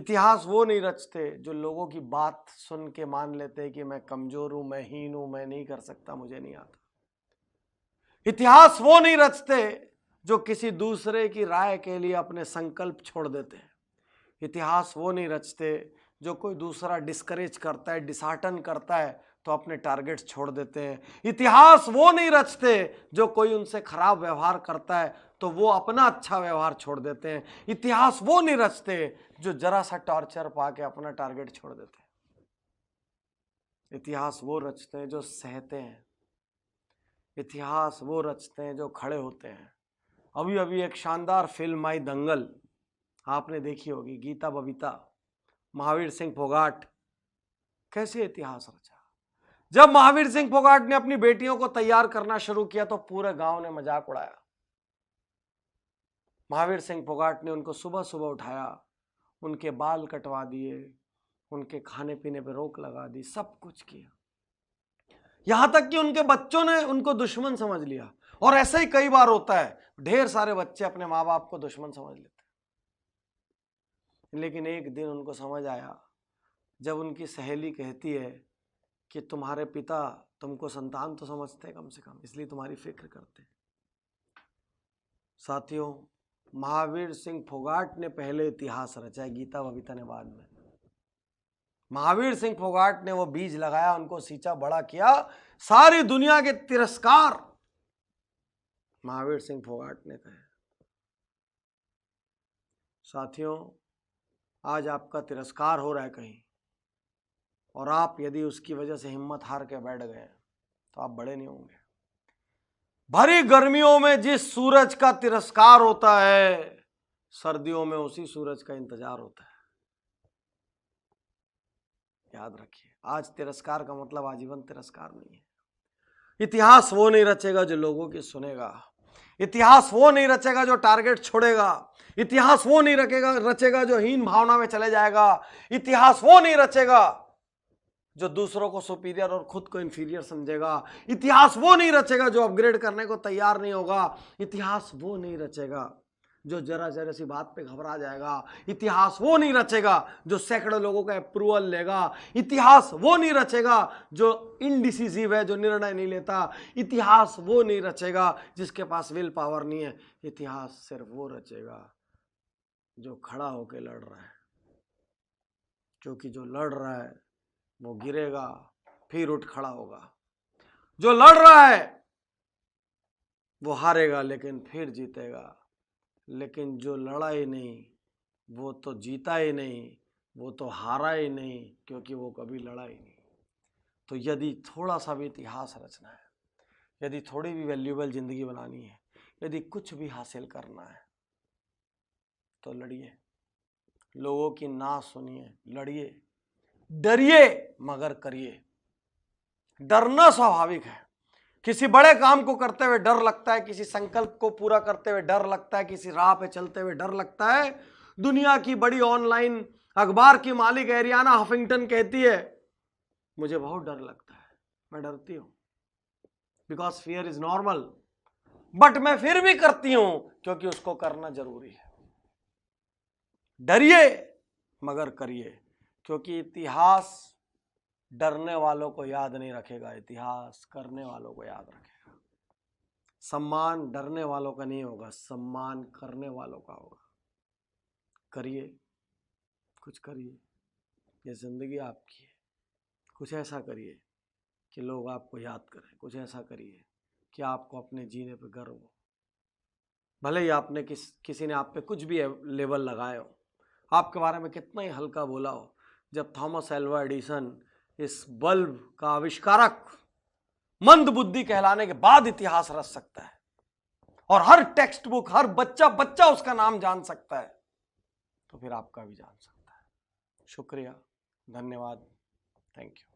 इतिहास वो नहीं रचते जो लोगों की बात सुन के मान लेते कि मैं कमजोर हूं, मैं हीन हूं, मैं नहीं कर सकता, मुझे नहीं आता। इतिहास वो नहीं रचते जो किसी दूसरे की राय के लिए अपने संकल्प छोड़ देते हैं। इतिहास वो नहीं रचते जो कोई दूसरा डिस्करेज करता है, डिसहार्टन करता है तो अपने टारगेट्स छोड़ देते हैं। इतिहास वो नहीं रचते जो कोई उनसे खराब व्यवहार करता है तो वो अपना अच्छा व्यवहार छोड़ देते हैं। इतिहास वो नहीं रचते जो जरा सा टॉर्चर पाके अपना टारगेट छोड़ देते हैं। इतिहास वो रचते हैं जो सहते हैं। इतिहास वो रचते हैं जो खड़े होते हैं। अभी अभी एक शानदार फिल्म आई दंगल, आपने देखी होगी। गीता बबीता, महावीर सिंह फोगाट, कैसे इतिहास रचा। जब महावीर सिंह फोगाट ने अपनी बेटियों को तैयार करना शुरू किया तो पूरे गांव ने मजाक उड़ाया। महावीर सिंह फोगाट ने उनको सुबह सुबह उठाया, उनके बाल कटवा दिए, उनके खाने पीने पे रोक लगा दी, सब कुछ किया। यहां तक कि उनके बच्चों ने उनको दुश्मन समझ लिया। और ऐसा ही कई बार होता है, ढेर सारे बच्चे अपने माँ बाप को दुश्मन समझ लेते हैं। लेकिन एक दिन उनको समझ आया, जब उनकी सहेली कहती है कि तुम्हारे पिता तुमको संतान तो समझते हैं कम से कम, इसलिए तुम्हारी फिक्र करते हैं। साथियों, महावीर सिंह फोगाट ने पहले इतिहास रचा, गीता बबीता ने बाद में। महावीर सिंह फोगाट ने वो बीज लगाया, उनको सींचा, बड़ा किया, सारी दुनिया के तिरस्कार महावीर सिंह फोगाट ने कहे। साथियों, आज आपका तिरस्कार हो रहा है कहीं, और आप यदि उसकी वजह से हिम्मत हार के बैठ गए तो आप बड़े नहीं होंगे। भरी गर्मियों में जिस सूरज का तिरस्कार होता है, सर्दियों में उसी सूरज का इंतजार होता है। याद रखिए, आज तिरस्कार का मतलब आजीवन तिरस्कार नहीं है। इतिहास वो नहीं रचेगा जो लोगों की सुनेगा। इतिहास वो नहीं रचेगा जो टारगेट छोड़ेगा। इतिहास वो नहीं रचेगा जो हीन भावना में चले जाएगा। इतिहास वो नहीं रचेगा जो दूसरों को सुपीरियर और खुद को इंफीरियर समझेगा। इतिहास वो नहीं रचेगा जो अपग्रेड करने को तैयार नहीं होगा। इतिहास वो नहीं रचेगा जो जरा जरा सी बात पे घबरा जाएगा। इतिहास वो नहीं रचेगा जो सैकड़ों लोगों का अप्रूवल लेगा। इतिहास वो नहीं रचेगा जो इनडिसिसिव है, जो निर्णय नहीं लेता। इतिहास वो नहीं रचेगा जिसके पास विल पावर नहीं है। इतिहास सिर्फ वो रचेगा जो खड़ा होकर लड़ रहा है, क्योंकि जो लड़ रहा है वो गिरेगा फिर उठ खड़ा होगा। जो लड़ रहा है वो हारेगा लेकिन फिर जीतेगा। लेकिन जो लड़ा ही नहीं वो तो जीता ही नहीं, वो तो हारा ही नहीं, क्योंकि वो कभी लड़ा ही नहीं। तो यदि थोड़ा सा भी इतिहास रचना है, यदि थोड़ी भी वैल्यूएबल जिंदगी बनानी है, यदि कुछ भी हासिल करना है तो लड़िए, लोगों की ना सुनिए, लड़िए, डरिए मगर करिए। डरना स्वाभाविक है। किसी बड़े काम को करते हुए डर लगता है, किसी संकल्प को पूरा करते हुए डर लगता है, किसी राह पे चलते हुए डर लगता है। दुनिया की बड़ी ऑनलाइन अखबार की मालिक एरियाना हफिंगटन कहती है, मुझे बहुत डर लगता है, मैं डरती हूं, because fear is normal, but मैं फिर भी करती हूं क्योंकि उसको करना जरूरी है। डरिए मगर करिए, क्योंकि इतिहास डरने वालों को याद नहीं रखेगा, इतिहास करने वालों को याद रखेगा। सम्मान डरने वालों का नहीं होगा, सम्मान करने वालों का होगा। करिए, कुछ करिए, ये जिंदगी आपकी है। कुछ ऐसा करिए कि लोग आपको याद करें। कुछ ऐसा करिए कि आपको अपने जीने पे गर्व हो। भले ही आपने किसी ने आप पे कुछ भी लेवल लगाए हो, आपके बारे में कितना ही हल्का बोला हो, जब थॉमस एल्वा एडिसन इस बल्ब का आविष्कारक मंद बुद्धि कहलाने के बाद इतिहास रच सकता है और हर टेक्स्ट बुक, हर बच्चा उसका नाम जान सकता है, तो फिर आपका भी जान सकता है। शुक्रिया, धन्यवाद, थैंक यू।